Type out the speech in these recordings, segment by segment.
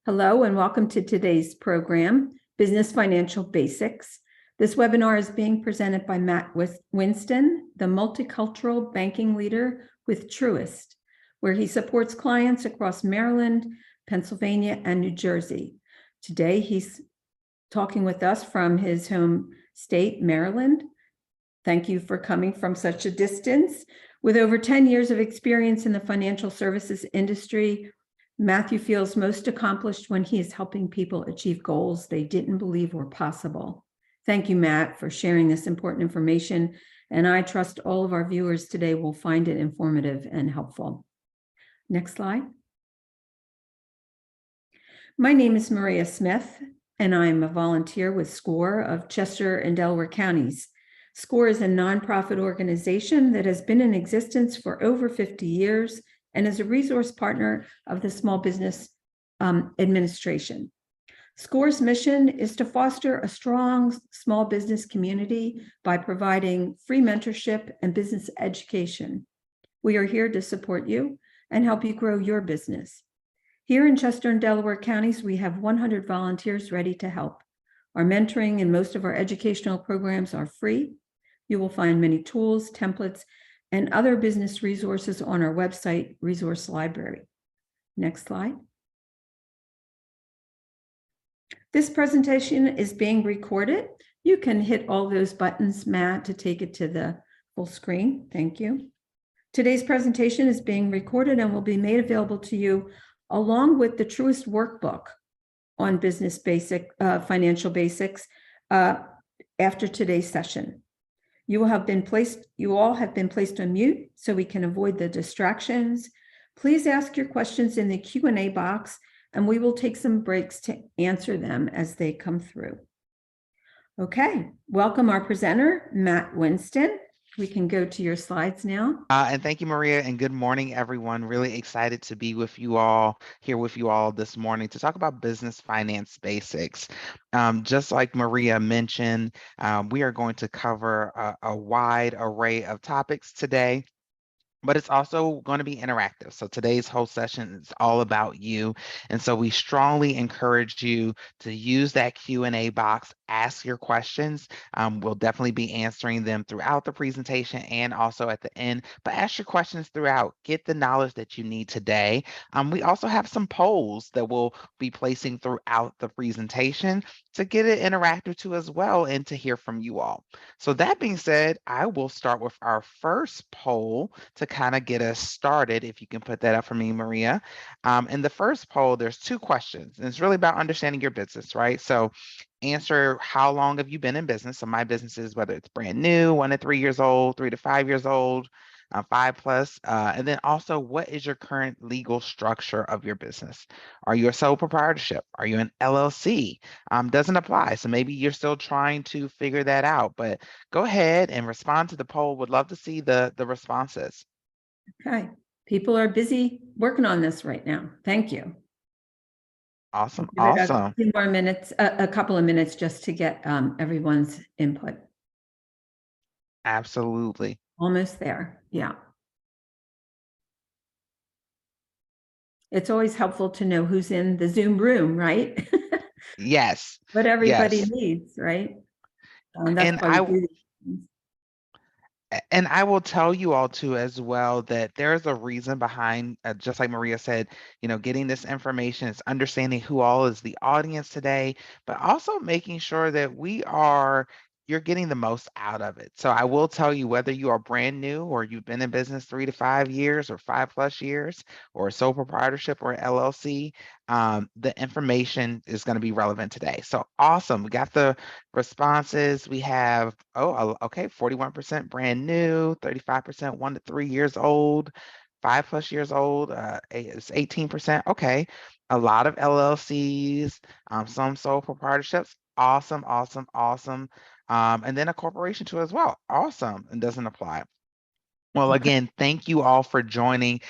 Hello and welcome to today's program, Business Financial Basics. This webinar is being presented by Matt Winston, the multicultural banking leader with Truist, where he supports clients across Maryland, Pennsylvania, and New Jersey. Today, he's talking with us from his home state, Maryland. Thank you for coming from such a distance. With over 10 years of experience in the financial services industry, Matthew feels most accomplished when he is helping people achieve goals they didn't believe were possible. Thank you, Matt, for sharing this important information, and I trust all of our viewers today will find it informative and helpful. Next slide. My name is Maria Smith, and I'm a volunteer with SCORE of Chester and Delaware counties. SCORE is a nonprofit organization that has been in existence for over 50 years and is a resource partner of the Small Business Administration. SCORE's mission is to foster a strong small business community by providing free mentorship and business education. We are here to support you and help you grow your business. Here in Chester and Delaware counties, we have 100 volunteers ready to help. Our mentoring and most of our educational programs are free. You will find many tools, templates, and other business resources on our website, Resource Library. Next slide. This presentation is being recorded. You can hit all those buttons, Matt, to take it to the full screen. Thank you. Today's presentation is being recorded and will be made available to you along with the Truist workbook on business financial basics after today's session. You all have been placed on mute so we can avoid the distractions. Please ask your questions in the Q&A box, and we will take some breaks to answer them as they come through. Okay, welcome our presenter, Matt Winston. We can go to your slides now. And thank you, Maria, and good morning, everyone. Really excited to be with you all, here with you all this morning to talk about business finance basics. Just like Maria mentioned, we are going to cover a wide array of topics today, but it's also going to be interactive. So today's whole session is all about you. And so we strongly encourage you to use that Q&A box, ask your questions. We'll definitely be answering them throughout the presentation and also at the end, but ask your questions throughout. Get the knowledge that you need today. We also have some polls that we'll be placing throughout the presentation to get it interactive too as well and to hear from you all. So that being said, I will start with our first poll to kind of get us started. If you can put that up for me, Maria. In the first poll, there's two questions, and it's really about understanding your business, right? So answer how long have you been in business? So my business is whether it's brand new, 1 to 3 years old, 3 to 5 years old, 5+, and then also what is your current legal structure of your business? Are you a sole proprietorship? Are you an LLC? Doesn't apply. So maybe you're still trying to figure that out, but go ahead and respond to the poll. Would love to see the responses. Okay, people are busy working on this right now. Thank you. Awesome, Give it awesome. a few more minutes, a couple of minutes just to get everyone's input. Absolutely. Almost there, yeah. It's always helpful to know who's in the Zoom room, right? Yes. What everybody Yes. needs, right? That's And why we do these things. And I will tell you all too as well that there's a reason behind, just like Maria said, getting this information, is understanding who all is the audience today, but also making sure that you're getting the most out of it. So I will tell you, whether you are brand new or you've been in business 3 to 5 years or 5+ years, or a sole proprietorship or LLC, the information is going to be relevant today. So awesome. We got the responses. We have, okay, 41% brand new, 35% 1 to 3 years old, 5+ years old, it's 18%. Okay, a lot of LLCs, some sole proprietorships. Awesome, awesome, awesome. And then a corporation too as well. Awesome, and doesn't apply. Well, Okay. again, thank you all for joining.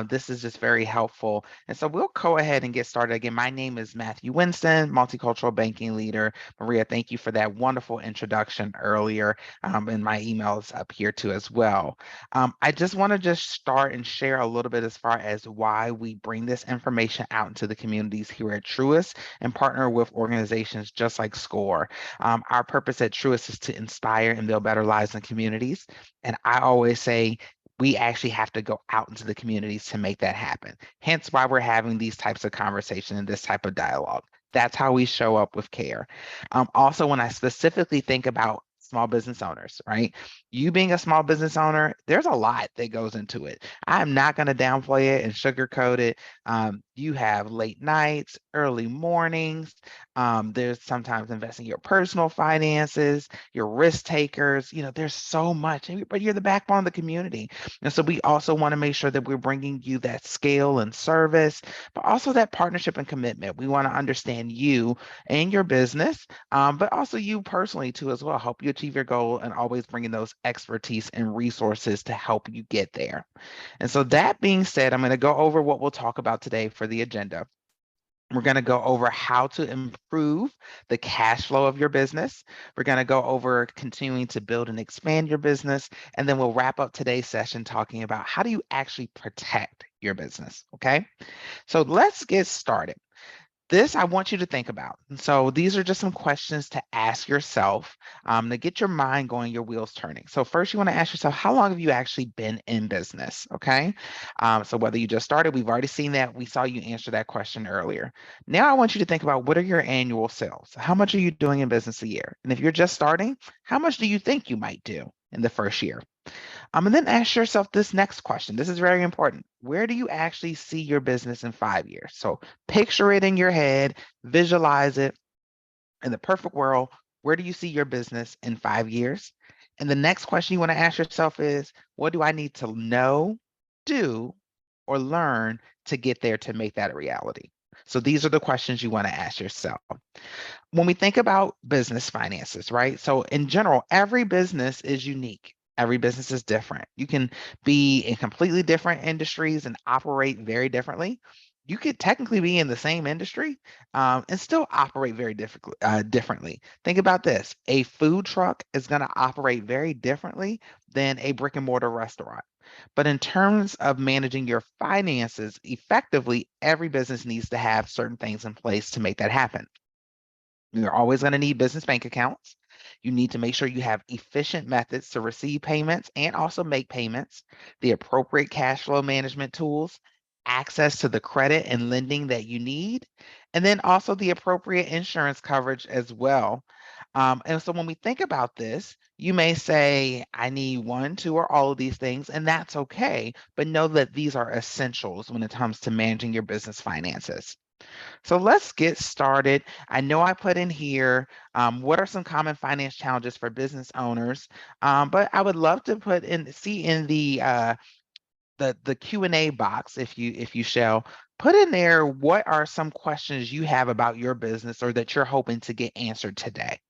This is just very helpful. And so we'll go ahead and get started. Again, my name is Matthew Winston, multicultural banking leader. Maria, thank you for that wonderful introduction earlier. And my email is up here too as well. I just want to just start and share a little bit as far as why we bring this information out into the communities here at Truist and partner with organizations just like SCORE. Our purpose at Truist is to inspire and build better lives in communities. And I always say, we actually have to go out into the communities to make that happen. Hence why we're having these types of conversation and this type of dialogue. That's how we show up with care. Also, when I specifically think about small business owners, right? You being a small business owner, there's a lot that goes into it. I'm not going to downplay it and sugarcoat it. You have late nights, early mornings. There's sometimes investing your personal finances, your risk takers. There's so much, but you're the backbone of the community. And so we also want to make sure that we're bringing you that scale and service, but also that partnership and commitment. We want to understand you and your business, but also you personally too as well, help you achieve your goal and always bringing those expertise and resources to help you get there. And so that being said, I'm going to go over what we'll talk about today for the agenda. We're going to go over how to improve the cash flow of your business. We're going to go over continuing to build and expand your business. And then we'll wrap up today's session talking about how do you actually protect your business, okay? So let's get started. This I want you to think about. And so these are just some questions to ask yourself to get your mind going, your wheels turning. So first you want to ask yourself, how long have you actually been in business? Okay. So whether you just started, we've already seen that. We saw you answer that question earlier. Now I want you to think about what are your annual sales? How much are you doing in business a year? And if you're just starting, how much do you think you might do in the first year? And then ask yourself this next question. This is very important. Where do you actually see your business in 5 years? So picture it in your head, visualize it. In the perfect world, where do you see your business in 5 years? And the next question you want to ask yourself is, what do I need to know, do, or learn to get there to make that a reality? So these are the questions you want to ask yourself. When we think about business finances, right? So in general, every business is unique. Every business is different. You can be in completely different industries and operate very differently. You could technically be in the same industry and still operate very differently. Think about this. A food truck is going to operate very differently than a brick and mortar restaurant. But in terms of managing your finances effectively, every business needs to have certain things in place to make that happen. You're always going to need business bank accounts. You need to make sure you have efficient methods to receive payments and also make payments, the appropriate cash flow management tools, access to the credit and lending that you need, and then also the appropriate insurance coverage as well. And so when we think about this, you may say, I need one, two, or all of these things, and that's okay. But know that these are essentials when it comes to managing your business finances. So let's get started. I know I put in here, what are some common finance challenges for business owners? But I would love to put in, see in the Q&A box, if you shall, put in there what are some questions you have about your business or that you're hoping to get answered today.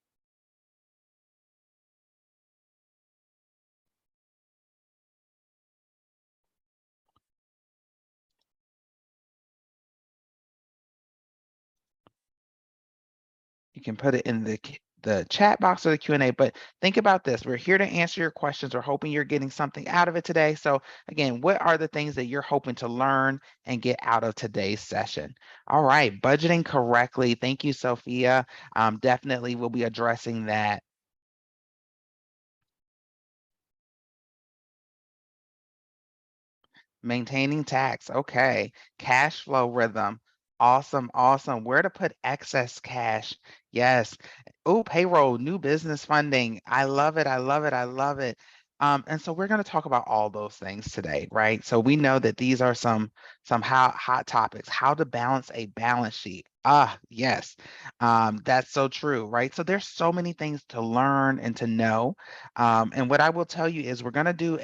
You can put it in the chat box or the Q&A, but think about this. We're here to answer your questions. We're hoping you're getting something out of it today. So again, what are the things that you're hoping to learn and get out of today's session? All right, budgeting correctly. Thank you, Sophia. Definitely we'll be addressing that. Maintaining tax. Okay. Cash flow rhythm. Awesome. Awesome. Where to put excess cash? Yes. Oh, payroll, new business funding. I love it. I love it. I love it. And so we're going to talk about all those things today, right? So we know that these are some hot topics. How to balance a balance sheet. Yes, that's so true, right? So there's so many things to learn and to know. And what I will tell you is we're going to do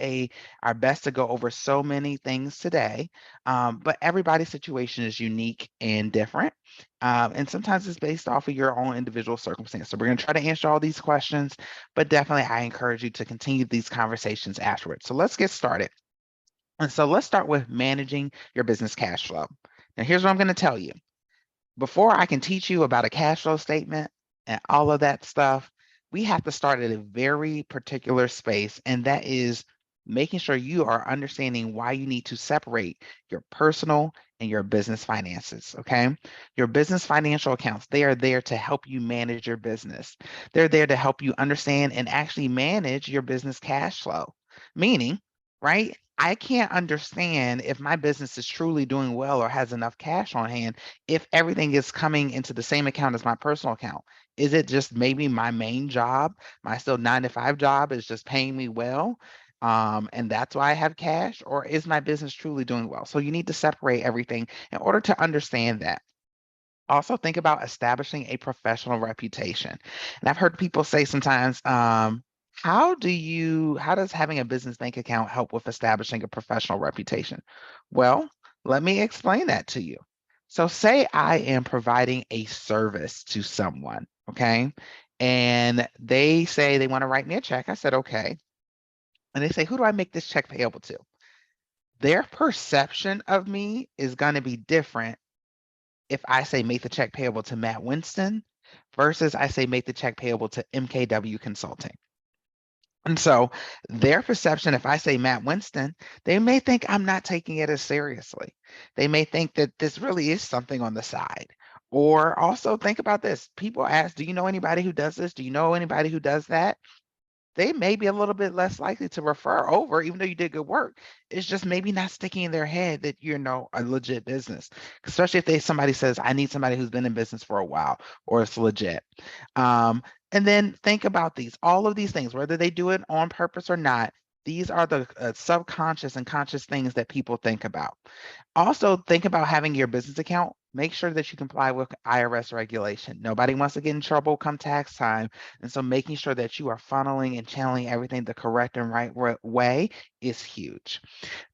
our best to go over so many things today. But everybody's situation is unique and different. And sometimes it's based off of your own individual circumstance. So we're going to try to answer all these questions, but definitely I encourage you to continue these conversations afterwards. So let's get started. And so let's start with managing your business cash flow. Now, here's what I'm going to tell you. Before I can teach you about a cash flow statement and all of that stuff, we have to start at a very particular space, and that is making sure you are understanding why you need to separate your personal and your business finances, okay? Your business financial accounts, they are there to help you manage your business. They're there to help you understand and actually manage your business cash flow, meaning, right? I can't understand if my business is truly doing well or has enough cash on hand if everything is coming into the same account as my personal account. Is it just maybe my main job, my still 9 to 5 job is just paying me well? And that's why I have cash, or is my business truly doing well? So you need to separate everything in order to understand that. Also, think about establishing a professional reputation. And I've heard people say sometimes, how does having a business bank account help with establishing a professional reputation? Well, let me explain that to you. So, say I am providing a service to someone, okay? And they say they want to write me a check. I said, okay. And they say, who do I make this check payable to? Their perception of me is going to be different if I say make the check payable to Matt Winston versus I say make the check payable to MKW Consulting. And so their perception, if I say Matt Winston, they may think I'm not taking it as seriously. They may think that this really is something on the side. Or also think about this. People ask, do you know anybody who does this? Do you know anybody who does that? They may be a little bit less likely to refer over, even though you did good work. It's just maybe not sticking in their head that you're a legit business, especially if somebody says, I need somebody who's been in business for a while or it's legit. And then think about all of these things, whether they do it on purpose or not. These are the subconscious and conscious things that people think about. Also, think about having your business account. Make sure that you comply with IRS regulation. Nobody wants to get in trouble come tax time. And so making sure that you are funneling and channeling everything the correct and right way is huge.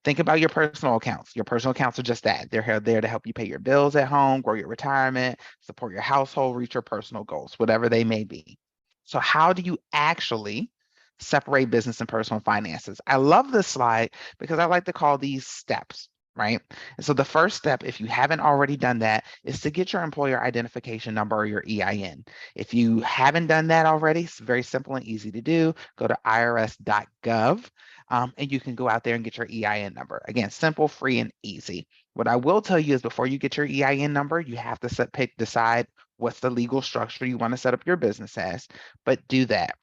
Think about your personal accounts. Your personal accounts are just that. They're there to help you pay your bills at home, grow your retirement, support your household, reach your personal goals, whatever they may be. So how do you actually separate business and personal finances? I love this slide because I like to call these steps, right? And so the first step, if you haven't already done that, is to get your employer identification number or your EIN. If you haven't done that already, it's very simple and easy to do. Go to irs.gov and you can go out there and get your EIN number. Again, simple, free, and easy. What I will tell you is before you get your EIN number, you have to decide what's the legal structure you want to set up your business as, but do that.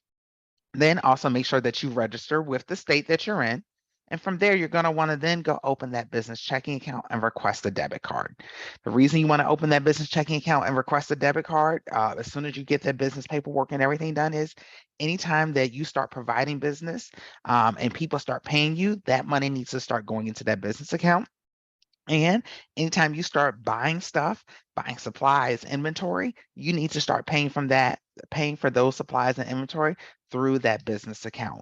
Then also make sure that you register with the state that you're in. And from there, you're going to want to then go open that business checking account and request a debit card. The reason you want to open that business checking account and request a debit card as soon as you get that business paperwork and everything done is anytime that you start providing business and people start paying you, that money needs to start going into that business account. And anytime you start buying stuff, buying supplies, inventory, you need to start paying for those supplies and inventory through that business account.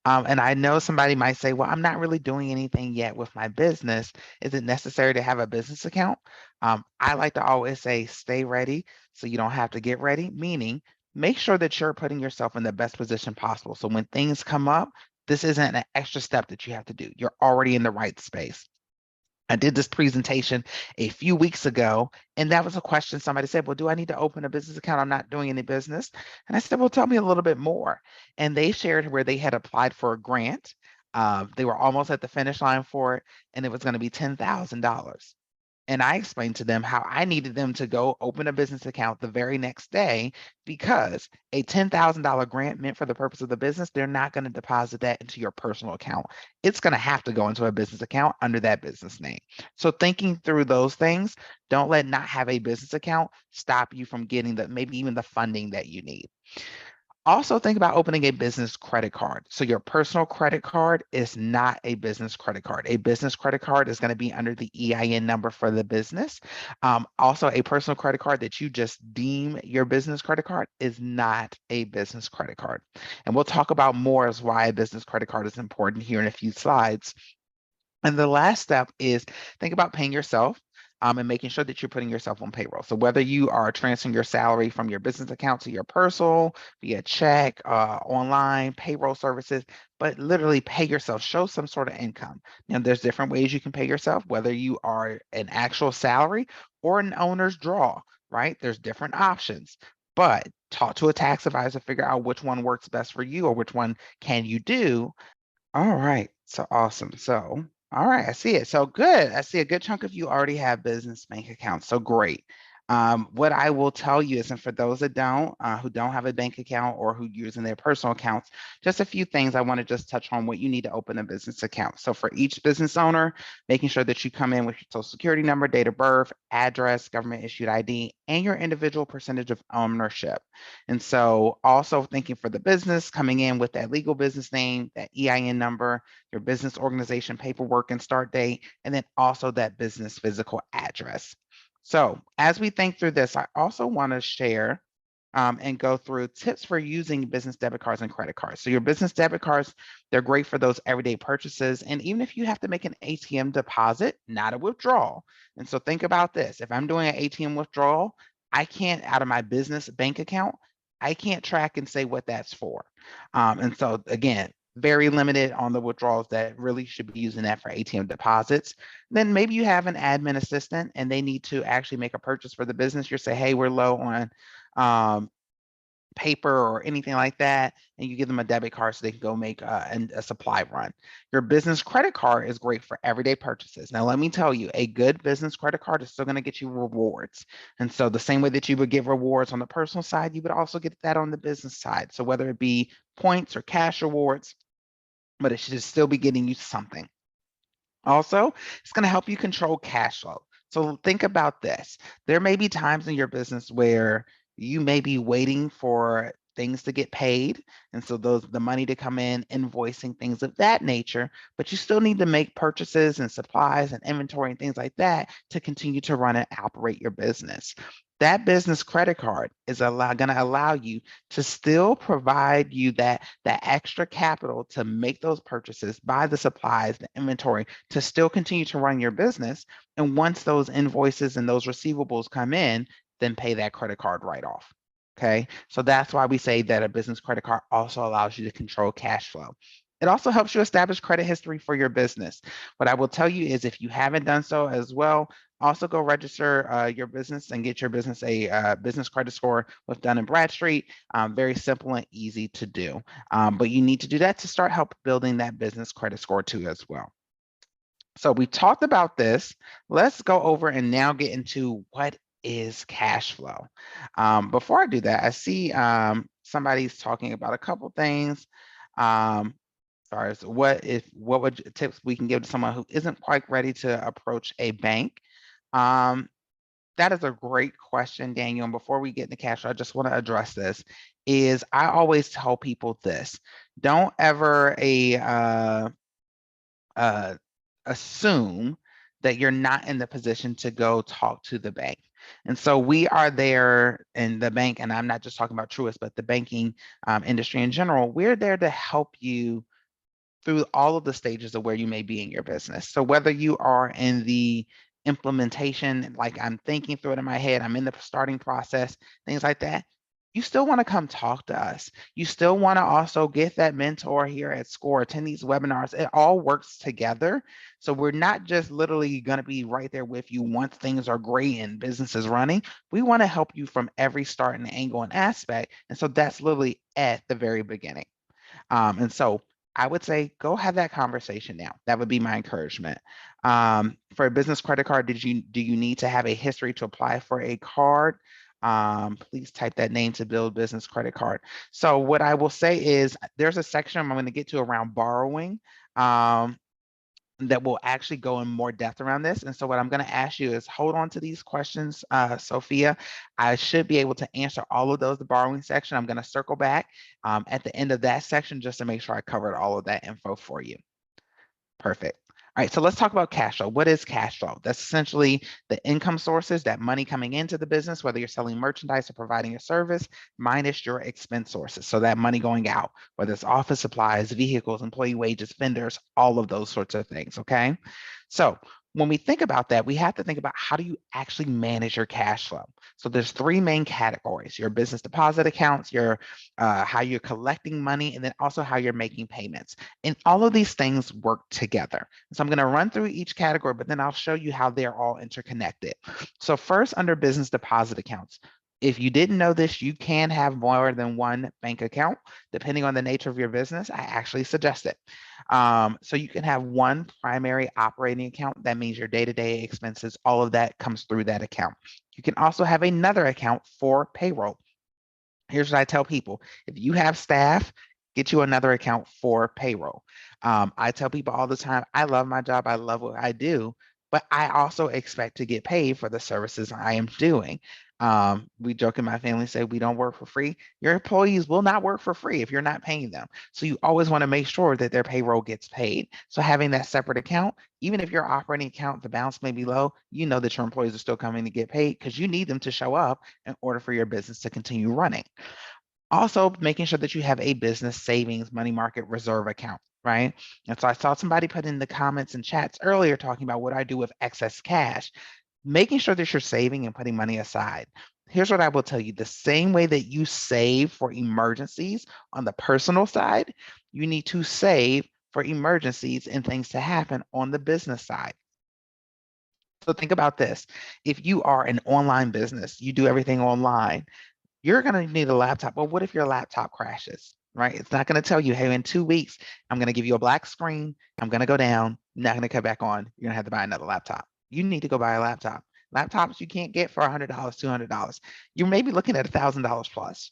And I know somebody might say, well, I'm not really doing anything yet with my business. Is it necessary to have a business account? I like to always say, stay ready so you don't have to get ready, meaning make sure that you're putting yourself in the best position possible. So when things come up, this isn't an extra step that you have to do. You're already in the right space. I did this presentation a few weeks ago, and that was a question somebody said, well, do I need to open a business account? I'm not doing any business. And I said, well, tell me a little bit more. And they shared where they had applied for a grant. They were almost at the finish line for it, and it was going to be $10,000. And I explained to them how I needed them to go open a business account the very next day because a $10,000 grant meant for the purpose of the business, they're not going to deposit that into your personal account. It's going to have to go into a business account under that business name. So thinking through those things, don't let not have a business account stop you from getting maybe even the funding that you need. Also, think about opening a business credit card. So your personal credit card is not a business credit card. A business credit card is going to be under the EIN number for the business. Also, a personal credit card that you just deem your business credit card is not a business credit card. And we'll talk about more as why a business credit card is important here in a few slides. And the last step is think about paying yourself and making sure that you're putting yourself on payroll. So whether you are transferring your salary from your business account to your personal, via check, online, payroll services, but literally pay yourself, show some sort of income. Now, there's different ways you can pay yourself, whether you are an actual salary or an owner's draw, right? There's different options, but talk to a tax advisor, figure out which one works best for you or which one can you do. All right. So awesome. So, all right, I see it. So good. I see a good chunk of you already have business bank accounts. So great. What I will tell you is, and for those that who don't have a bank account or who use in their personal accounts, just a few things I want to just touch on what you need to open a business account. So for each business owner, making sure that you come in with your social security number, date of birth, address, government issued ID, and your individual percentage of ownership. And so also thinking for the business, coming in with that legal business name, that EIN number, your business organization paperwork and start date, and then also that business physical address. So as we think through this, I also want to share and go through tips for using business debit cards and credit cards. So your business debit cards, they're great for those everyday purchases. And even if you have to make an ATM deposit, not a withdrawal. And so think about this. If I'm doing an ATM withdrawal, I can't, out of my business bank account, I can't track and say what that's for. And so again, very limited on the withdrawals that really should be using that for ATM deposits. Then maybe you have an admin assistant and they need to actually make a purchase for the business. You say, hey, we're low on paper or anything like that, and you give them a debit card so they can go make a supply run. Your business credit card is great for everyday purchases. Now, let me tell you, a good business credit card is still going to get you rewards. And so the same way that you would get rewards on the personal side, you would also get that on the business side. So whether it be points or cash rewards, but it should still be getting you something. Also, it's going to help you control cash flow. So think about this. There may be times in your business where you may be waiting for things to get paid. And so the money to come in, invoicing, things of that nature, but you still need to make purchases and supplies and inventory and things like that to continue to run and operate your business. That business credit card is going to allow you to still provide you that extra capital to make those purchases, buy the supplies, the inventory, to still continue to run your business. And once those invoices and those receivables come in, then pay that credit card right off. Okay, so that's why we say that a business credit card also allows you to control cash flow. It also helps you establish credit history for your business. What I will tell you is if you haven't done so as well, also go register your business and get your business a business credit score with Dun & Bradstreet. Very simple and easy to do. But you need to do that to start help building that business credit score too as well. So we talked about this. Let's go over and now get into what is cash flow. Before I do that, I see somebody's talking about a couple things. As far as what would tips we can give to someone who isn't quite ready to approach a bank? That is a great question, Daniel. And before we get into cash flow, I just want to address this. Is I always tell people this: don't ever assume that you're not in the position to go talk to the bank. And so we are there in the bank, and I'm not just talking about Truist, but the banking industry in general. We're there to help you through all of the stages of where you may be in your business. So whether you are in the implementation, like I'm thinking through it in my head, I'm in the starting process, things like that, you still want to come talk to us. You still want to also get that mentor here at SCORE, attend these webinars. It all works together. So we're not just literally going to be right there with you once things are great and business is running. We want to help you from every start and angle and aspect. And so that's literally at the very beginning. And so I would say go have that conversation now. That would be my encouragement. For a business credit card, do you need to have a history to apply for a card? Please type that name to build business credit card. So what I will say is there's a section I'm going to get to around borrowing. that will actually go in more depth around this. And so what I'm going to ask you is hold on to these questions, Sophia. I should be able to answer all of those, the borrowing section. I'm going to circle back at the end of that section just to make sure I covered all of that info for you. Perfect. All right, so let's talk about cash flow. What is cash flow? That's essentially the income sources, that money coming into the business, whether you're selling merchandise or providing a service, minus your expense sources. So that money going out, whether it's office supplies, vehicles, employee wages, vendors, all of those sorts of things, okay? So when we think about that, we have to think about how do you actually manage your cash flow? So there's three main categories: your business deposit accounts, your how you're collecting money, and then also how you're making payments. And all of these things work together. So I'm going to run through each category, but then I'll show you how they're all interconnected. So first, under business deposit accounts, if you didn't know this, you can have more than one bank account, depending on the nature of your business. I actually suggest it. So you can have one primary operating account. That means your day-to-day expenses, all of that comes through that account. You can also have another account for payroll. Here's what I tell people: if you have staff, get you another account for payroll. I tell people all the time, I love my job, I love what I do, but I also expect to get paid for the services I am doing. We joke in my family, say we don't work for free. Your employees will not work for free if you're not paying them. So you always want to make sure that their payroll gets paid. So having that separate account, even if your operating account, the balance may be low, you know that your employees are still coming to get paid because you need them to show up in order for your business to continue running. Also, making sure that you have a business savings money market reserve account, right? And so I saw somebody put in the comments and chats earlier talking about what I do with excess cash, making sure that you're saving and putting money aside. Here's what I will tell you: the same way that you save for emergencies on the personal side, you need to save for emergencies and things to happen on the business side. So think about this. If you are an online business, you do everything online, you're going to need a laptop. Well, what if your laptop crashes, right? It's not going to tell you, hey, in 2 weeks, I'm going to give you a black screen. I'm going to go down, not going to come back on. You're going to have to buy another laptop. You need to go buy a laptop. Laptops you can't get for $100, $200. You may be looking at $1,000 plus.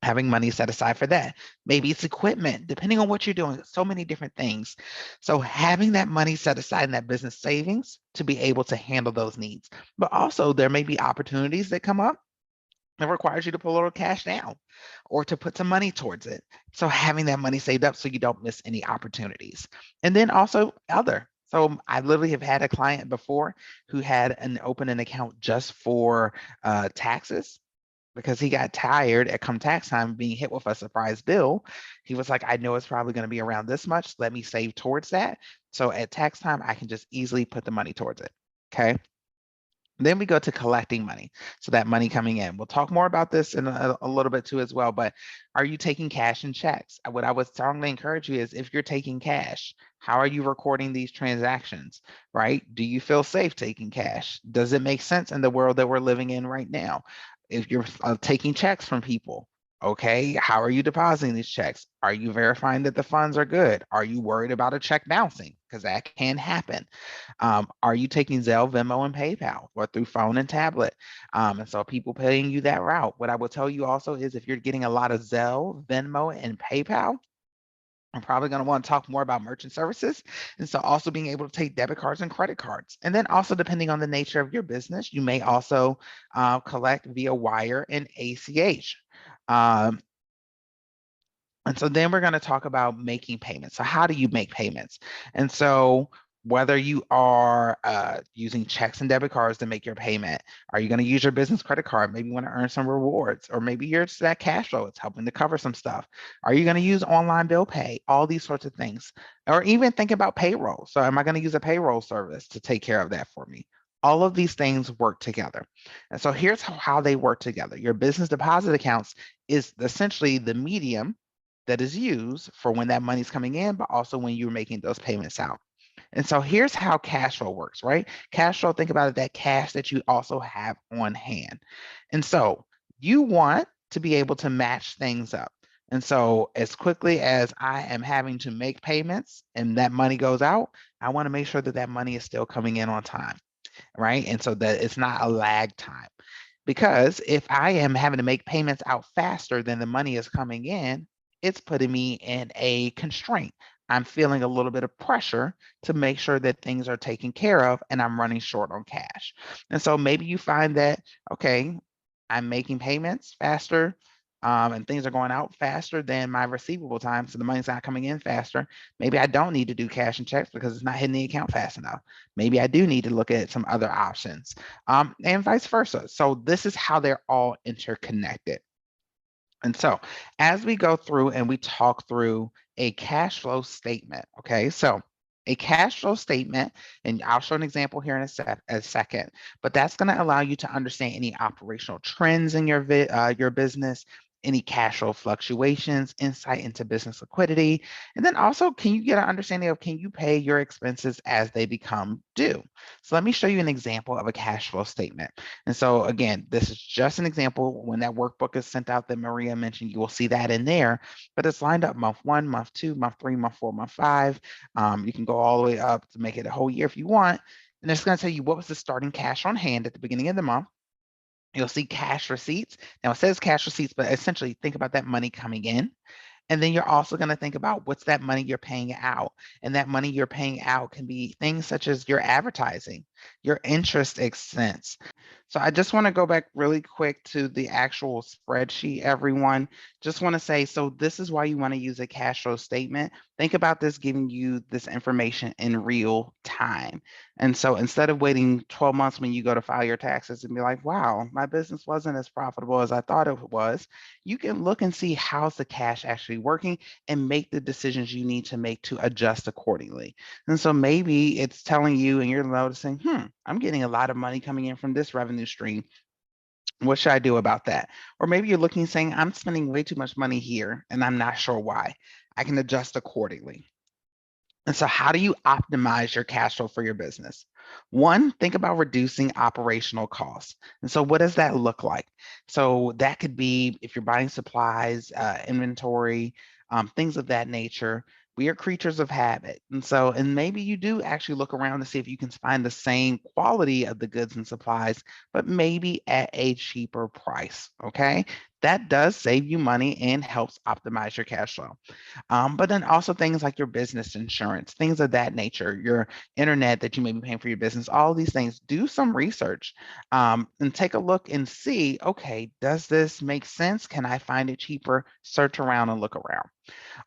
Having money set aside for that. Maybe it's equipment, depending on what you're doing, so many different things. So having that money set aside in that business savings to be able to handle those needs. But also there may be opportunities that come up that requires you to pull a little cash down or to put some money towards it. So having that money saved up so you don't miss any opportunities. And then also other. So I literally have had a client before who had an account just for taxes, because he got tired at come tax time being hit with a surprise bill. He was like, I know it's probably going to be around this much. Let me save towards that. So at tax time, I can just easily put the money towards it. Okay. Then we go to collecting money. So that money coming in. We'll talk more about this in a little bit too as well, but are you taking cash and checks? What I would strongly encourage you is, if you're taking cash, how are you recording these transactions, right? Do you feel safe taking cash? Does it make sense in the world that we're living in right now? If you're taking checks from people, okay, how are you depositing these checks? Are you verifying that the funds are good? Are you worried about a check bouncing? Because that can happen. Are you taking Zelle, Venmo, and PayPal, or through phone and tablet? And so people paying you that route. What I will tell you also is, if you're getting a lot of Zelle, Venmo, and PayPal, I'm probably going to want to talk more about merchant services. And so also being able to take debit cards and credit cards. And then also, depending on the nature of your business, you may also collect via wire and ACH. And so then we're going to talk about making payments. So how do you make payments? And so whether you are using checks and debit cards to make your payment, are you going to use your business credit card? Maybe you want to earn some rewards, or maybe you're just that cash flow. It's helping to cover some stuff. Are you going to use online bill pay? All these sorts of things. Or even think about payroll. So am I going to use a payroll service to take care of that for me? All of these things work together. And so here's how they work together. Your business deposit accounts is essentially the medium that is used for when that money's coming in, but also when you're making those payments out. And so here's how cash flow works, right? Cash flow, think about it, that cash that you also have on hand. And so you want to be able to match things up. And so as quickly as I am having to make payments and that money goes out, I want to make sure that that money is still coming in on time, right? And so that it's not a lag time. Because if I am having to make payments out faster than the money is coming in, it's putting me in a constraint. I'm feeling a little bit of pressure to make sure that things are taken care of and I'm running short on cash. And so maybe you find that, okay, I'm making payments faster, and things are going out faster than my receivable time. So the money's not coming in faster. Maybe I don't need to do cash and checks because it's not hitting the account fast enough. Maybe I do need to look at some other options, and vice versa. So this is how they're all interconnected. And so as we go through and we talk through a cash flow statement, okay, so a cash flow statement, and I'll show an example here in a second, but that's going to allow you to understand any operational trends in your business, any cash flow fluctuations, insight into business liquidity, and then also can you get an understanding of can you pay your expenses as they become due? So let me show you an example of a cash flow statement. And so again, this is just an example. When that workbook is sent out that Maria mentioned, you will see that in there, but it's lined up month 1, month 2, month 3, month 4, month 5. You can go all the way up to make it a whole year if you want. And it's going to tell you what was the starting cash on hand at the beginning of the month. You'll see cash receipts. Now it says cash receipts, but essentially think about that money coming in. And then you're also going to think about what's that money you're paying out. And that money you're paying out can be things such as your advertising, your interest expense. So I just want to go back really quick to the actual spreadsheet, everyone. Just want to say, so this is why you want to use a cash flow statement. Think about this giving you this information in real time. And so instead of waiting 12 months when you go to file your taxes and be like, wow, my business wasn't as profitable as I thought it was, you can look and see how's the cash actually working and make the decisions you need to make to adjust accordingly. And so maybe it's telling you and you're noticing, I'm getting a lot of money coming in from this revenue stream. What should I do about that? Or maybe you're looking saying, I'm spending way too much money here and I'm not sure why. I can adjust accordingly. And so how do you optimize your cash flow for your business? One, think about reducing operational costs. And so what does that look like? So that could be if you're buying supplies, inventory, things of that nature. We are creatures of habit. And so, and maybe you do actually look around to see if you can find the same quality of the goods and supplies, but maybe at a cheaper price. Okay. That does save you money and helps optimize your cash flow. But then also things like your business insurance, things of that nature, your internet that you may be paying for your business, all these things, do some research, and take a look and see, okay, does this make sense? Can I find it cheaper? Search around and look around.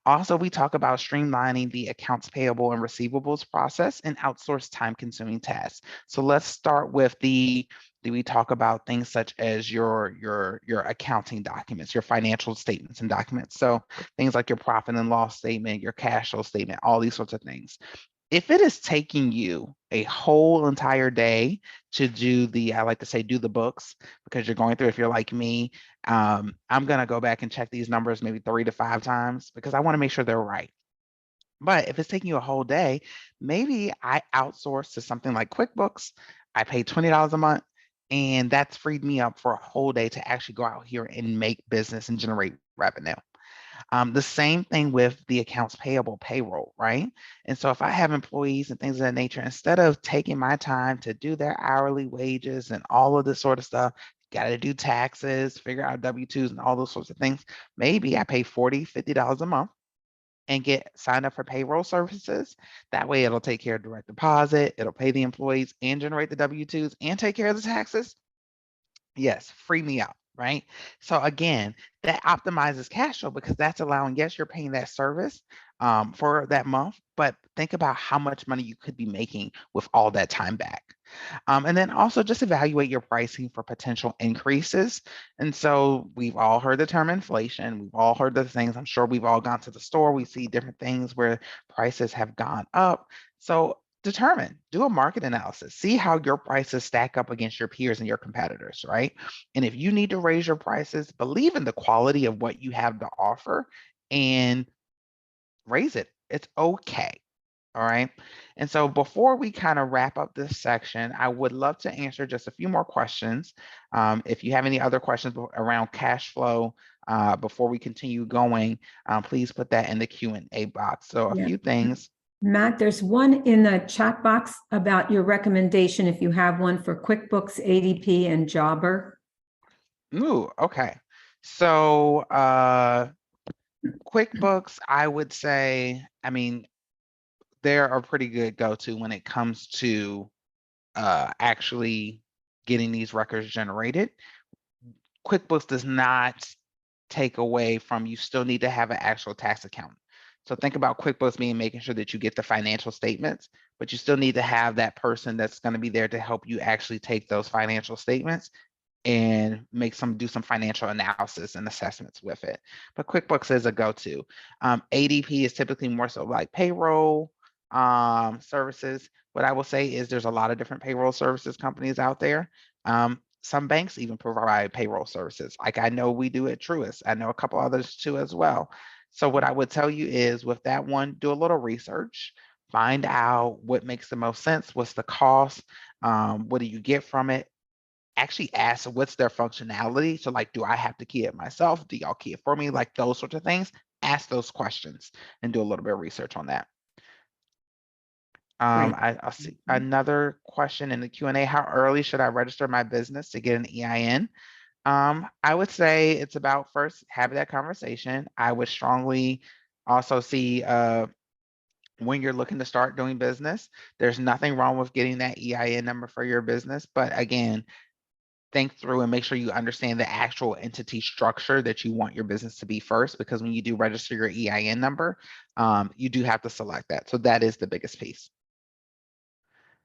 Also, we talk about streamlining the accounts payable and receivables process and outsource time-consuming tasks. So let's start with do we talk about things such as your accounting documents, your financial statements and documents. So things like your profit and loss statement, your cash flow statement, all these sorts of things. If it is taking you a whole entire day to do I like to say, do the books, because you're going through, if you're like me, I'm going to go back and check these numbers maybe 3 to 5 times because I want to make sure they're right. But if it's taking you a whole day, maybe I outsource to something like QuickBooks. I pay $20 a month, and that's freed me up for a whole day to actually go out here and make business and generate revenue. The same thing with the accounts payable payroll, right? And so if I have employees and things of that nature, instead of taking my time to do their hourly wages and all of this sort of stuff, got to do taxes, figure out W-2s and all those sorts of things, maybe I pay $40, $50 a month and get signed up for payroll services. That way it'll take care of direct deposit, it'll pay the employees and generate the W-2s and take care of the taxes. Yes, free me up, right? So again, that optimizes cash flow because that's allowing, yes, you're paying that service for that month, but think about how much money you could be making with all that time back. And then also just evaluate your pricing for potential increases. And so we've all heard the term inflation. We've all heard the things. I'm sure we've all gone to the store. We see different things where prices have gone up. So do a market analysis, see how your prices stack up against your peers and your competitors, right? And if you need to raise your prices, believe in the quality of what you have to offer and raise it. It's okay. All right. And so before we kind of wrap up this section, I would love to answer just a few more questions. If you have any other questions around cash flow before we continue going, please put that in the Q&A box. So a few things. Matt, there's one in the chat box about your recommendation if you have one for QuickBooks, ADP, and Jobber. Ooh, okay. So QuickBooks, I would say, I mean, they're a pretty good go-to when it comes to actually getting these records generated. QuickBooks does not take away from, you still need to have an actual tax account. So think about QuickBooks being making sure that you get the financial statements, but you still need to have that person that's going to be there to help you actually take those financial statements and do some financial analysis and assessments with it. But QuickBooks is a go-to. ADP is typically more so like payroll services. What I will say is there's a lot of different payroll services companies out there. Some banks even provide payroll services. Like I know we do at Truist. I know a couple others too as well. So what I would tell you is with that one, do a little research, find out what makes the most sense, what's the cost, what do you get from it, actually ask what's their functionality. So like, do I have to key it myself? Do y'all key it for me? Like those sorts of things. Ask those questions and do a little bit of research on that. Great. I'll see another question in the Q&A. How early should I register my business to get an EIN? I would say it's about first having that conversation. I would strongly also see when you're looking to start doing business, there's nothing wrong with getting that EIN number for your business. But again, think through and make sure you understand the actual entity structure that you want your business to be first, because when you do register your EIN number, you do have to select that. So that is the biggest piece.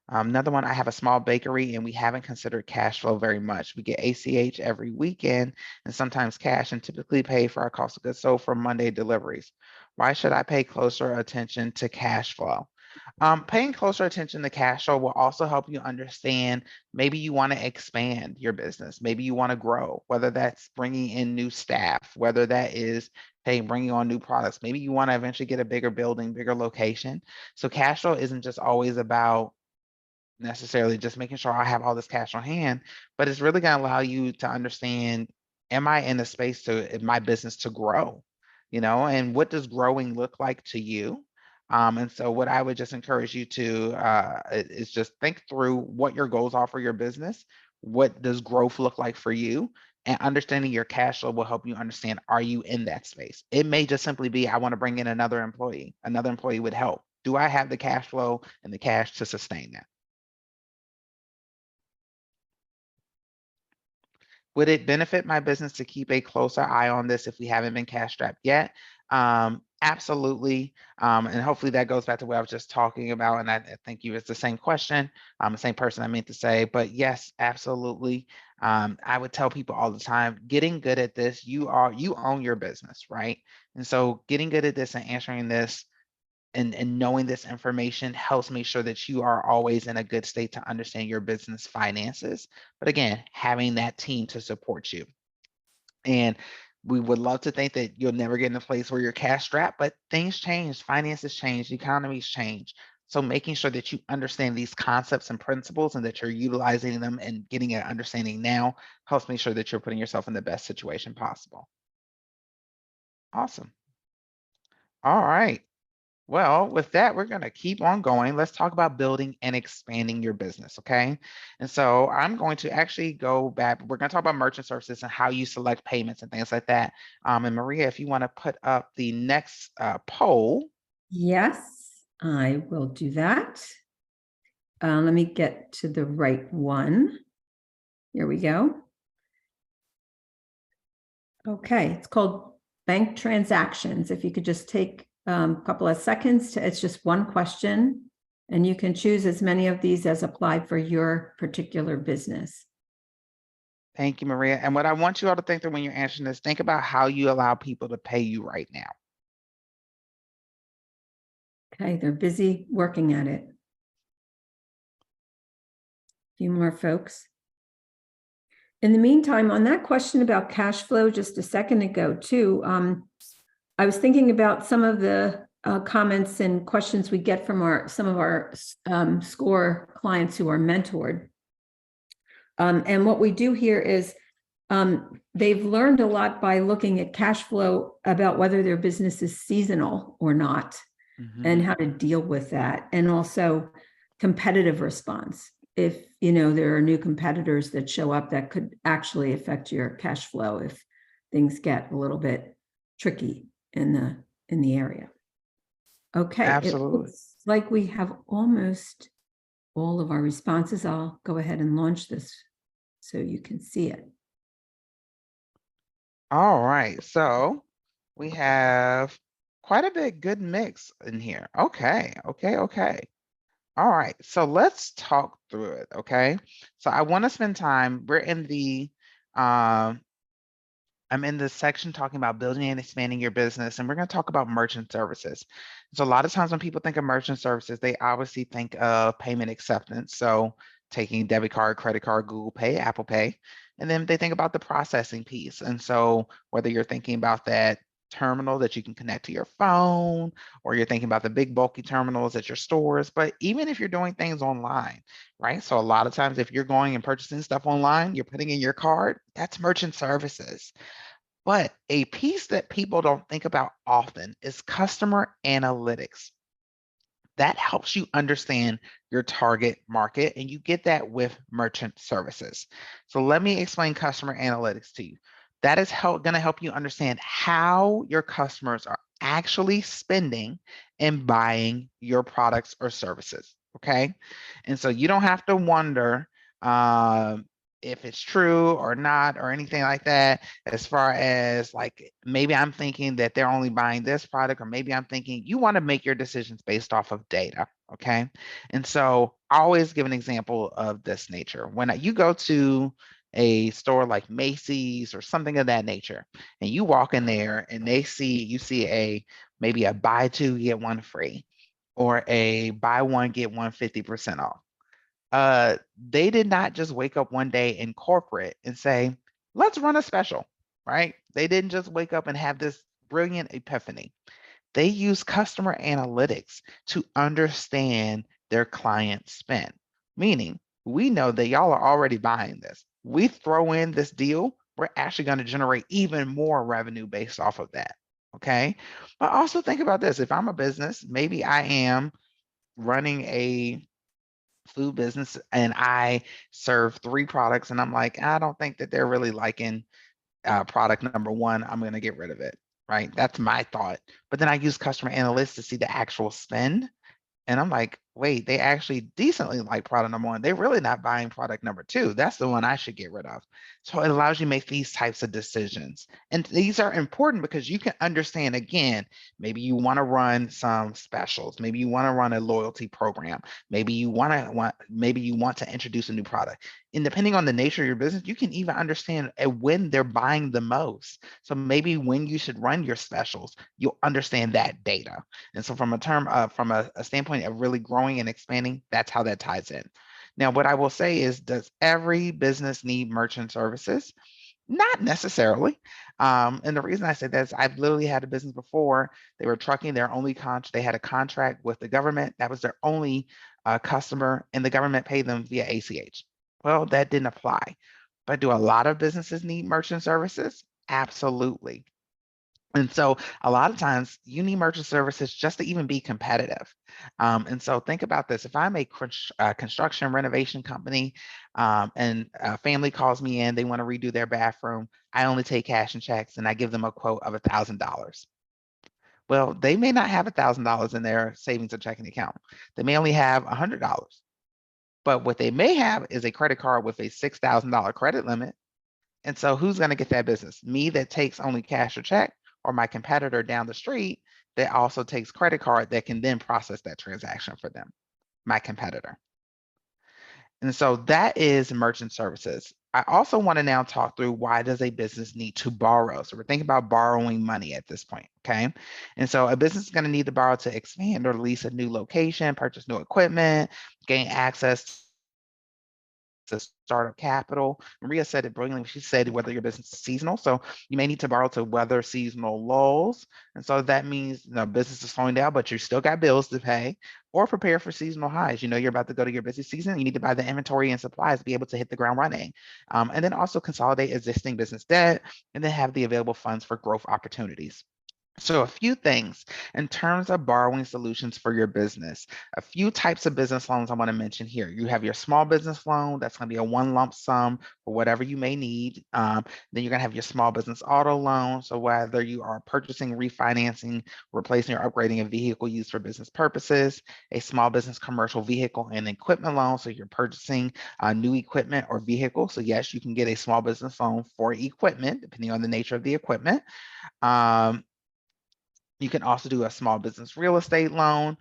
Another one, I have a small bakery and we haven't considered cash flow very much. We get ACH every weekend and sometimes cash, and typically pay for our cost of goods sold for Monday deliveries. Why should I pay closer attention to cash flow? Paying closer attention to cash flow will also help you understand, maybe you want to expand your business. Maybe you want to grow, whether that's bringing in new staff, whether that is, hey, bringing on new products. Maybe you want to eventually get a bigger building, bigger location. So cash flow isn't just always about necessarily just making sure I have all this cash on hand, but it's really going to allow you to understand, am I in a space to my business to grow, and what does growing look like to you? And so what I would just encourage you to is just think through what your goals are for your business. What does growth look like for you? And understanding your cash flow will help you understand, are you in that space? It may just simply be, I want to bring in another employee. Another employee would help. Do I have the cash flow and the cash to sustain that? Would it benefit my business to keep a closer eye on this if we haven't been cash strapped yet? Absolutely. And hopefully that goes back to what I was just talking about. And I think you, it's the same question, the same person I meant to say, but yes, absolutely. I would tell people all the time, getting good at this, you own your business, right? And so getting good at this and answering this and knowing this information helps make sure that you are always in a good state to understand your business finances. But again, having that team to support you. And we would love to think that you'll never get in a place where you're cash strapped, but things change, finances change, economies change. So making sure that you understand these concepts and principles and that you're utilizing them and getting an understanding now helps make sure that you're putting yourself in the best situation possible. Awesome. All right. Well, with that, we're going to keep on going. Let's talk about building and expanding your business, okay? And so I'm going to actually go back. We're going to talk about merchant services and how you select payments and things like that. And Maria, if you want to put up the next poll. Yes, I will do that. Let me get to the right one. Here we go. Okay, it's called bank transactions. If you could just take a couple of seconds it's just one question, and you can choose as many of these as apply for your particular business. Thank you, Maria. And what I want you all to think through when you're answering this, think about how you allow people to pay you right now. Okay, they're busy working at it. A few more folks. In the meantime, on that question about cash flow just a second ago too, I was thinking about some of the comments and questions we get from some of our SCORE clients who are mentored. And what we do here is they've learned a lot by looking at cash flow about whether their business is seasonal or not, and how to deal with that, and also competitive response. If there are new competitors that show up that could actually affect your cash flow if things get a little bit tricky in the area. Okay, it Absolutely. looks like we have almost all of our responses. I'll go ahead and launch this so you can see it. All right, so we have quite a bit good mix in here. Okay. All right, so let's talk through it, okay? So I want to spend time, um, I'm in this section talking about building and expanding your business, and we're going to talk about merchant services. So a lot of times when people think of merchant services, they obviously think of payment acceptance. So taking debit card, credit card, Google Pay, Apple Pay, and then they think about the processing piece. And so whether you're thinking about that terminal that you can connect to your phone, or you're thinking about the big bulky terminals at your stores, but even if you're doing things online, right? So a lot of times if you're going and purchasing stuff online, you're putting in your card, that's merchant services. But a piece that people don't think about often is customer analytics. That helps you understand your target market, and you get that with merchant services. So let me explain customer analytics to you. That is going to help you understand how your customers are actually spending and buying your products or services. Okay. And so you don't have to wonder if it's true or not or anything like that, as far as like maybe I'm thinking that they're only buying this product, or maybe I'm thinking you want to make your decisions based off of data. Okay. And so I always give an example of this nature. When you go to a store like Macy's or something of that nature, and you walk in there and you see maybe a buy two, get one free, or a buy one, get one 50% off. They did not just wake up one day in corporate and say, let's run a special, right? They didn't just wake up and have this brilliant epiphany. They use customer analytics to understand their client spend, meaning we know that y'all are already buying this. We throw in this deal, we're actually going to generate even more revenue based off of that. Okay. But also think about this. If I'm a business, maybe I am running a food business and I serve 3 products, and I'm like, I don't think that they're really liking product number 1. I'm going to get rid of it. Right. That's my thought. But then I use customer analytics to see the actual spend. And I'm like, wait, they actually decently like product number 1. They're really not buying product number 2. That's the one I should get rid of. So it allows you to make these types of decisions. And these are important because you can understand, again, maybe you want to run some specials. Maybe you want to run a loyalty program. Maybe you want to introduce a new product. And depending on the nature of your business, you can even understand when they're buying the most. So maybe when you should run your specials, you'll understand that data. And so from a standpoint of really growing and expanding, that's how that ties in. Now, what I will say is, does every business need merchant services? Not necessarily. And the reason I say that is I've literally had a business before. They were trucking, they had a contract with the government. That was their only customer, and the government paid them via ACH. Well, that didn't apply. But do a lot of businesses need merchant services? Absolutely. And so a lot of times you need merchant services just to even be competitive. And so think about this. If I'm a construction renovation company, and a family calls me in, they want to redo their bathroom, I only take cash and checks, and I give them a quote of $1,000. Well, they may not have $1,000 in their savings or checking account. They may only have $100. But what they may have is a credit card with a $6,000 credit limit. And so who's going to get that business? Me, that takes only cash or check, or my competitor down the street that also takes credit card that can then process that transaction for them, my competitor. And so that is merchant services. I also want to now talk through, why does a business need to borrow? So we're thinking about borrowing money at this point, okay? And so a business is going to need to borrow to expand or lease a new location, purchase new equipment, gain access to startup capital. Maria said it brilliantly. She said whether your business is seasonal, so you may need to borrow to weather seasonal lulls. And so that means, business is slowing down, but you still got bills to pay, or prepare for seasonal highs. You're about to go to your busy season. You need to buy the inventory and supplies to be able to hit the ground running. And then also consolidate existing business debt, and then have the available funds for growth opportunities. So a few things in terms of borrowing solutions for your business, a few types of business loans I want to mention here. You have your small business loan. That's going to be a one lump sum for whatever you may need. Then you're going to have your small business auto loan. So whether you are purchasing, refinancing, replacing, or upgrading a vehicle used for business purposes, a small business commercial vehicle and equipment loan. So you're purchasing new equipment or vehicle. So yes, you can get a small business loan for equipment, depending on the nature of the equipment. Um, you can also do a small business real estate loan,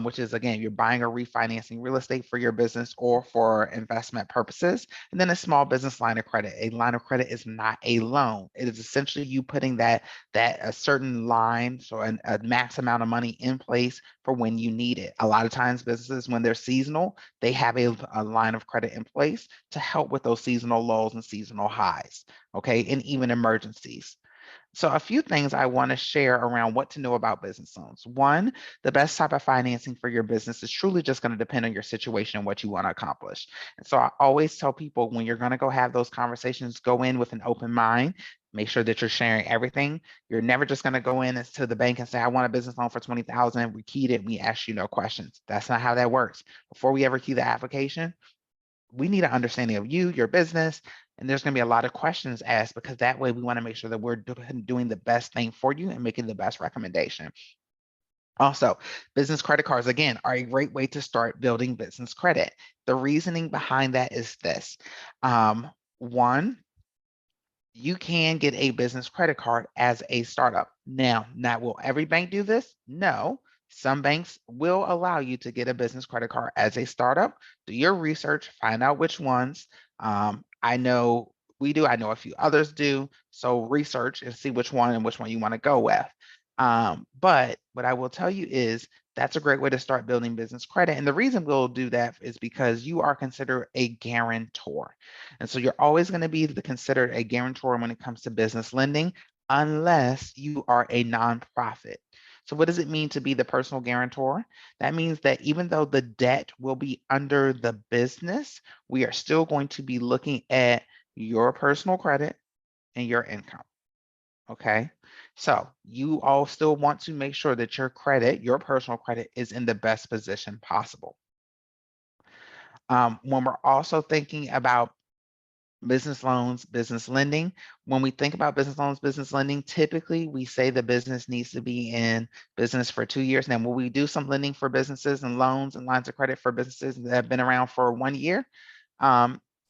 which is, again, you're buying or refinancing real estate for your business or for investment purposes. And then a small business line of credit. A line of credit is not a loan. It is essentially you putting that a certain line, so a max amount of money in place for when you need it. A lot of times businesses, when they're seasonal, they have a line of credit in place to help with those seasonal lows and seasonal highs, okay, and even emergencies. So a few things I want to share around what to know about business loans. One, the best type of financing for your business is truly just going to depend on your situation and what you want to accomplish. And so I always tell people, when you're going to go have those conversations, go in with an open mind. Make sure that you're sharing everything. You're never just going to go in to the bank and say, I want a business loan for 20,000. We keyed it. We ask you no questions. That's not how that works. Before we ever key the application, we need an understanding of you, your business, and there's going to be a lot of questions asked, because that way we want to make sure that we're doing the best thing for you and making the best recommendation. Also, business credit cards, again, are a great way to start building business credit. The reasoning behind that is this. One, you can get a business credit card as a startup. Now, not will every bank do this? No. Some banks will allow you to get a business credit card as a startup. Do your research, find out which ones. I know we do, I know a few others do. So research and see which one you want to go with. But what I will tell you is that's a great way to start building business credit. And the reason we'll do that is because you are considered a guarantor. And so you're always going to be considered a guarantor when it comes to business lending, unless you are a nonprofit. So what does it mean to be the personal guarantor? That means that even though the debt will be under the business, we are still going to be looking at your personal credit and your income. Okay, so you all still want to make sure that your credit, your personal credit, is in the best position possible. When we're also thinking about business loans, business lending, when we think about business loans, business lending, typically we say the business needs to be in business for 2 years. Now, will we do some lending for businesses and loans and lines of credit for businesses that have been around for 1 year?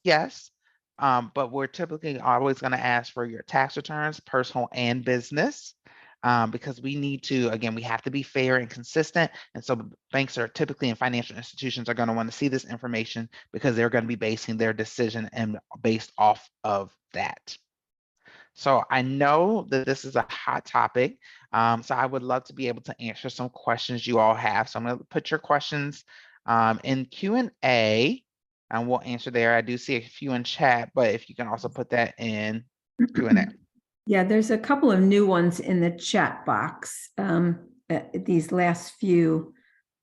Yes, but we're typically always going to ask for your tax returns, personal and business, because we need to, again, we have to be fair and consistent. And so banks are typically, and financial institutions are going to want to see this information, because they're going to be basing their decision and based off of that. So I know that this is a hot topic. So I would love to be able to answer some questions you all have. So I'm going to put your questions in Q&A, and we'll answer there. I do see a few in chat, but if you can also put that in Q&A. Yeah, there's a couple of new ones in the chat box. These last few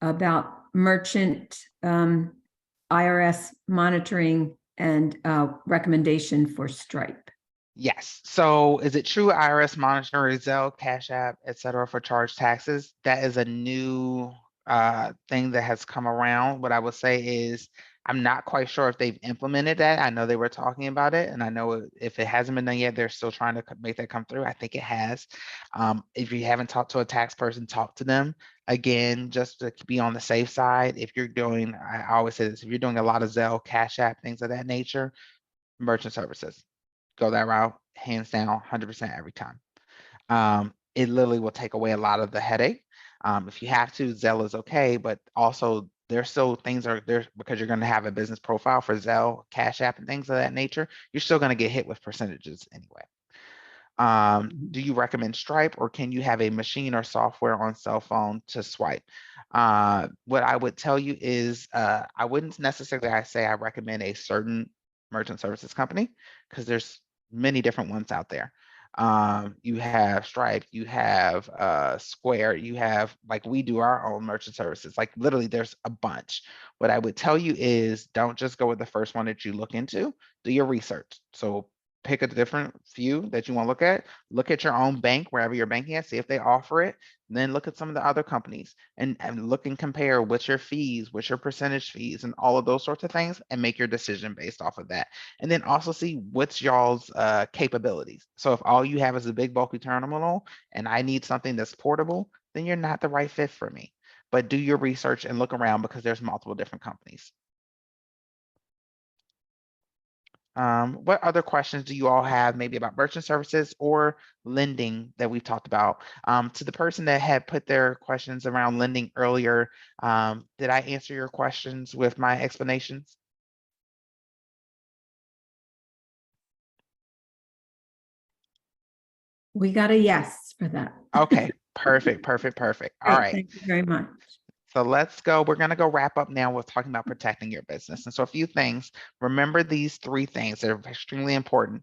about merchant IRS monitoring and recommendation for Stripe. Yes. So is it true IRS monitoring Zelle, Cash App, et cetera, for charge taxes? That is a new thing that has come around. What I would say is, I'm not quite sure if they've implemented that. I know they were talking about it, and I know if it hasn't been done yet, they're still trying to make that come through. I think it has. If you haven't talked to a tax person, talk to them. Again, just to be on the safe side, if you're doing, I always say this, if you're doing a lot of Zelle, Cash App, things of that nature, merchant services, go that route, hands down, 100% every time. It literally will take away a lot of the headache. If you have to, Zelle is okay, but also there's still things are there, because you're going to have a business profile for Zelle, Cash App, and things of that nature. You're still going to get hit with percentages anyway. Do you recommend Stripe, or can you have a machine or software on cell phone to swipe? What I would tell you is, I wouldn't necessarily say I recommend a certain merchant services company, because there's many different ones out there. You have Stripe, you have Square, you have, like, we do our own merchant services. Like, literally there's a bunch. What I would tell you is, don't just go with the first one that you look into, do your research. So pick a different few that you want to look at. Look at your own bank, wherever you're banking at, see if they offer it. Then look at some of the other companies and look and compare what's your fees, what's your percentage fees, and all of those sorts of things, and make your decision based off of that. And then also see what's y'all's capabilities. So if all you have is a big bulky terminal and I need something that's portable, then you're not the right fit for me. But do your research and look around because there's multiple different companies. What other questions do you all have maybe about merchant services or lending that we've talked about? To the person that had put their questions around lending earlier, did I answer your questions with my explanations? We got a yes for that. Okay, perfect, perfect, perfect. All Great, right. thank you very much. So let's go. We're going to go wrap up now with talking about protecting your business. And so a few things, remember these three things. They're extremely important.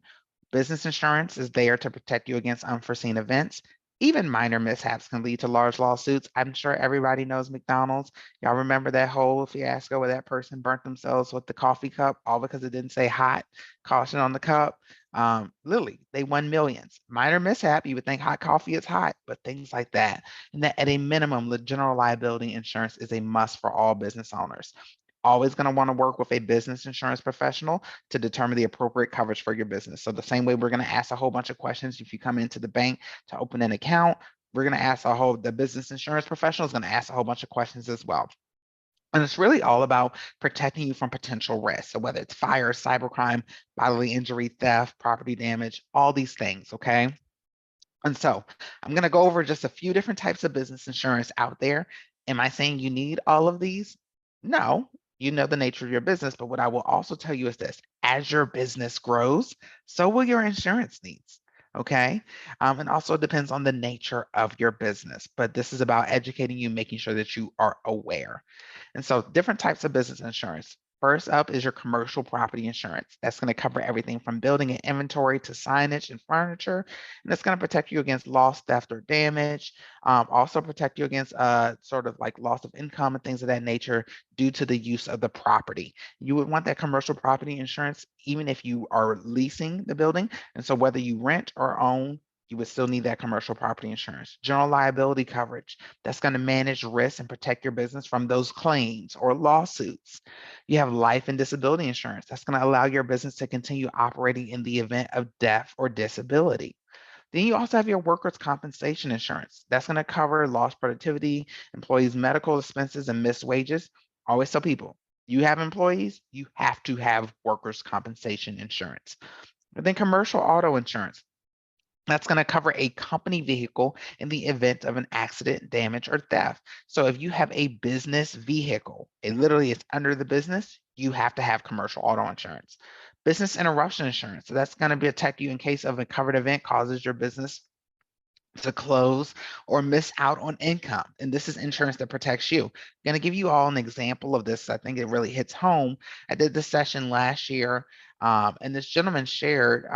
Business insurance is there to protect you against unforeseen events. Even minor mishaps can lead to large lawsuits. I'm sure everybody knows McDonald's. Y'all remember that whole fiasco where that person burnt themselves with the coffee cup, all because it didn't say hot, caution on the cup. Literally, they won millions. Minor mishap, you would think hot coffee is hot, but things like that. And that at a minimum, the general liability insurance is a must for all business owners. Always going to want to work with a business insurance professional to determine the appropriate coverage for your business. So the same way we're going to ask a whole bunch of questions if you come into the bank to open an account, we're going to ask the business insurance professional is going to ask a whole bunch of questions as well. And it's really all about protecting you from potential risks. So whether it's fire, cybercrime, bodily injury, theft, property damage, all these things, okay? And so I'm going to go over just a few different types of business insurance out there. Am I saying you need all of these? No, you know the nature of your business, but what I will also tell you is this: as your business grows, so will your insurance needs. Okay. And also it depends on the nature of your business, but this is about educating you, making sure that you are aware. And so different types of business insurance. First up is your commercial property insurance. That's going to cover everything from building and inventory to signage and furniture. And it's going to protect you against loss, theft, or damage. Also protect you against sort of like loss of income and things of that nature due to the use of the property. You would want that commercial property insurance even if you are leasing the building. And so whether you rent or own, you would still need that commercial property insurance. General liability coverage, that's going to manage risk and protect your business from those claims or lawsuits. You have life and disability insurance. That's going to allow your business to continue operating in the event of death or disability. Then you also have your workers' compensation insurance. That's going to cover lost productivity, employees' medical expenses, and missed wages. Always tell people, you have employees, you have to have workers' compensation insurance. But then commercial auto insurance. That's going to cover a company vehicle in the event of an accident, damage, or theft. So if you have a business vehicle, it literally is under the business, you have to have commercial auto insurance. Business interruption insurance. So that's going to protect you in case of a covered event causes your business to close or miss out on income. And this is insurance that protects you. I'm going to give you all an example of this. I think it really hits home. I did this session last year, and this gentleman shared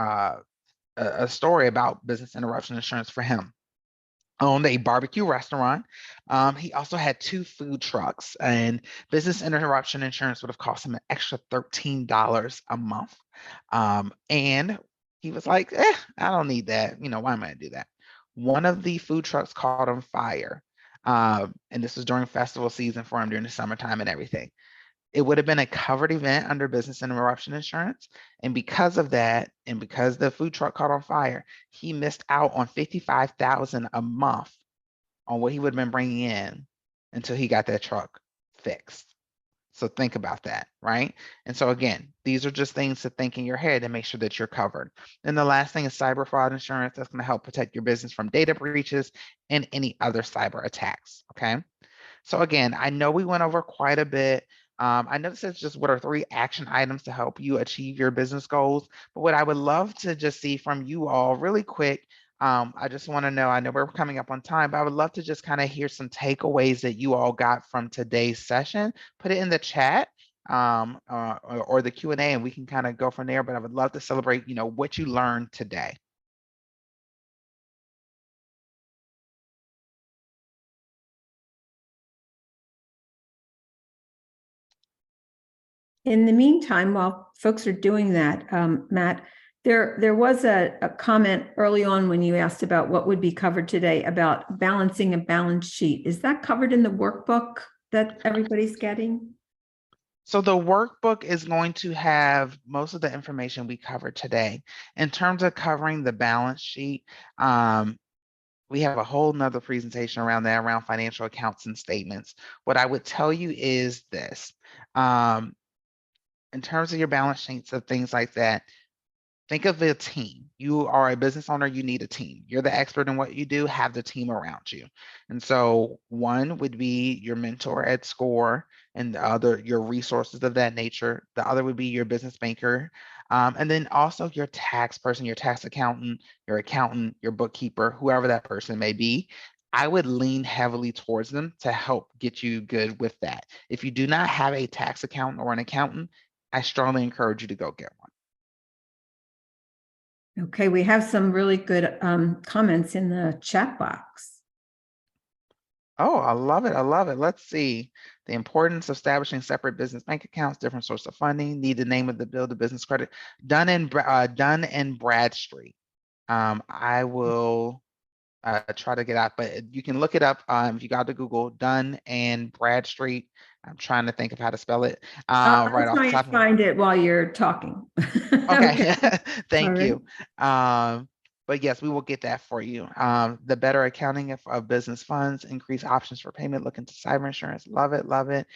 a story about business interruption insurance for him. Owned a barbecue restaurant. He also had two food trucks, and business interruption insurance would have cost him an extra $13 a month. And he was like, I don't need that. Why am I gonna do that? One of the food trucks caught on fire. And this was during festival season for him during the summertime and everything. It would have been a covered event under business interruption insurance. And because of that, and because the food truck caught on fire, he missed out on $55,000 a month on what he would have been bringing in until he got that truck fixed. So think about that, right? And so again, these are just things to think in your head and make sure that you're covered. And the last thing is cyber fraud insurance. That's going to help protect your business from data breaches and any other cyber attacks, okay? So again, I know we went over quite a bit. I know this is just what are 3 action items to help you achieve your business goals. But what I would love to just see from you all really quick, I just want to know, I know we're coming up on time, but I would love to just kind of hear some takeaways that you all got from today's session. Put it in the chat or the Q&A, and we can kind of go from there. But I would love to celebrate, what you learned today. In the meantime, while folks are doing that, Matt, There was a comment early on when you asked about what would be covered today about balancing a balance sheet. Is that covered in the workbook that everybody's getting? So the workbook is going to have most of the information we covered today. In terms of covering the balance sheet, we have a whole nother presentation around that, around financial accounts and statements. What I would tell you is this, in terms of your balance sheets and things like that, think of a team. You are a business owner, you need a team. You're the expert in what you do, have the team around you. And so one would be your mentor at SCORE and the other, your resources of that nature. The other would be your business banker. And then also your tax person, your tax accountant, your bookkeeper, whoever that person may be. I would lean heavily towards them to help get you good with that. If you do not have a tax accountant or an accountant, I strongly encourage you to go get one. Okay, we have some really good comments in the chat box. Oh, I love it. I love it. Let's see. The importance of establishing separate business bank accounts, different source of funding, need the name of the bill, the business credit, Dun and Bradstreet. I will try to get out, but you can look it up if you got to Google Dun and Bradstreet. I'm trying to think of how to spell it I'll right off try the and top of my. find it while you're talking. Okay, All thank right. you. But yes, we will get that for you. The better accounting of business funds, increase options for payment, look into cyber insurance. Love it, love it.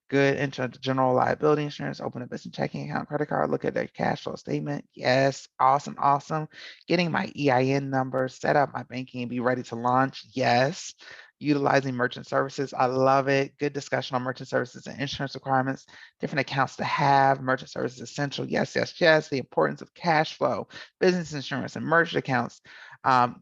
Good into general liability insurance, open a business checking account, credit card, look at their cash flow statement. Yes, awesome, awesome. Getting my EIN number, set up my banking and be ready to launch. Yes. Utilizing merchant services. I love it. Good discussion on merchant services and insurance requirements, different accounts to have, merchant services essential. Yes, yes, yes. The importance of cash flow, business insurance and merchant accounts.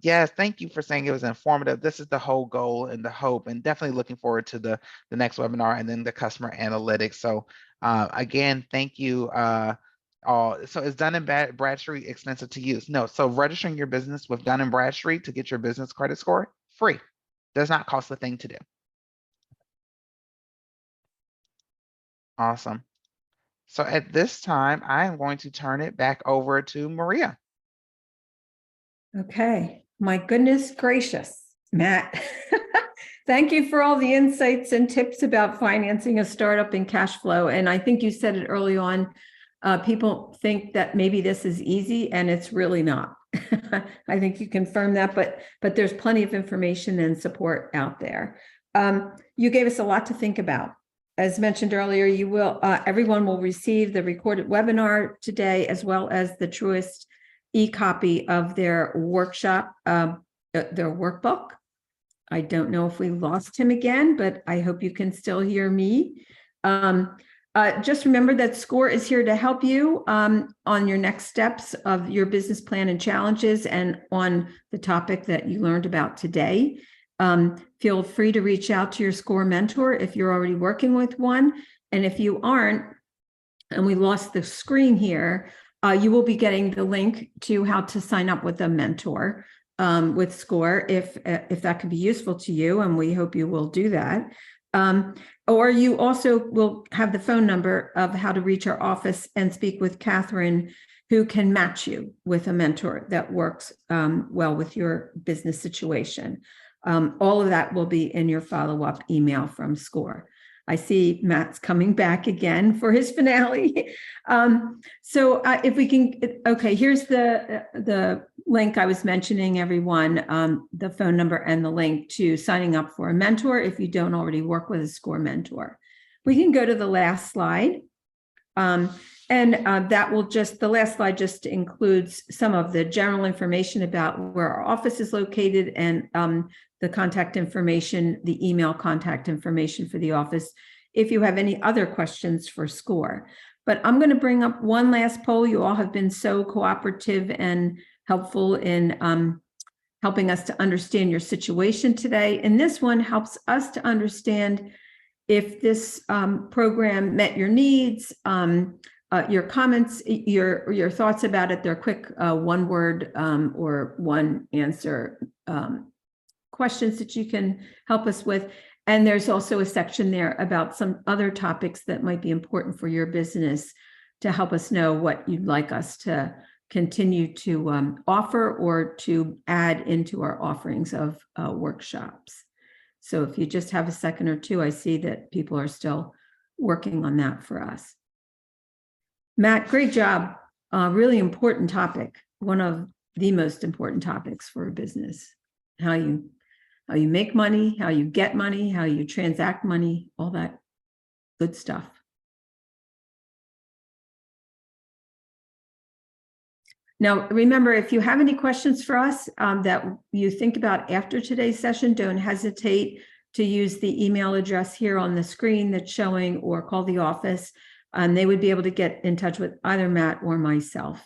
Yes, thank you for saying it was informative. This is the whole goal and the hope, and definitely looking forward to the next webinar and then the customer analytics. So again, thank you. So is Dun & Bradstreet expensive to use? No. So registering your business with Dun & Bradstreet to get your business credit score, free. Does not cost a thing to do. Awesome. So at this time, I am going to turn it back over to Maria. Okay, my goodness gracious, Matt. Thank you for all the insights and tips about financing a startup and cash flow. And I think you said it early on, people think that maybe this is easy and it's really not. I think you confirmed that, but there's plenty of information and support out there. You gave us a lot to think about. As mentioned earlier, everyone will receive the recorded webinar today, as well as the Truist e-copy of their workshop, their workbook. I don't know if we lost him again, but I hope you can still hear me. Just remember that SCORE is here to help you on your next steps of your business plan and challenges, and on the topic that you learned about today. Feel free to reach out to your SCORE mentor if you're already working with one. And if you aren't, and we lost the screen here, you will be getting the link to how to sign up with a mentor with SCORE if that could be useful to you, and we hope you will do that. Or you also will have the phone number of how to reach our office and speak with Catherine, who can match you with a mentor that works well with your business situation. All of that will be in your follow-up email from SCORE. I see Matt's coming back again for his finale. So if we can, okay, here's the link I was mentioning, everyone, the phone number and the link to signing up for a mentor if you don't already work with a SCORE mentor. We can go to the last slide. That will the last slide just includes some of the general information about where our office is located and the contact information, the email contact information for the office, if you have any other questions for SCORE. But I'm going to bring up one last poll. You all have been so cooperative and helpful in helping us to understand your situation today. And this one helps us to understand if this program met your needs, your comments, your thoughts about it. They're quick one word or one answer questions that you can help us with. And there's also a section there about some other topics that might be important for your business to help us know what you'd like us to continue to offer or to add into our offerings of workshops. So if you just have a second or two, I see that people are still working on that for us. Matt, great job. Really important topic. One of the most important topics for a business. How you make money, how you get money, how you transact money, all that good stuff. Now, remember, if you have any questions for us that you think about after today's session, don't hesitate to use the email address here on the screen that's showing, or call the office. They would be able to get in touch with either Matt or myself.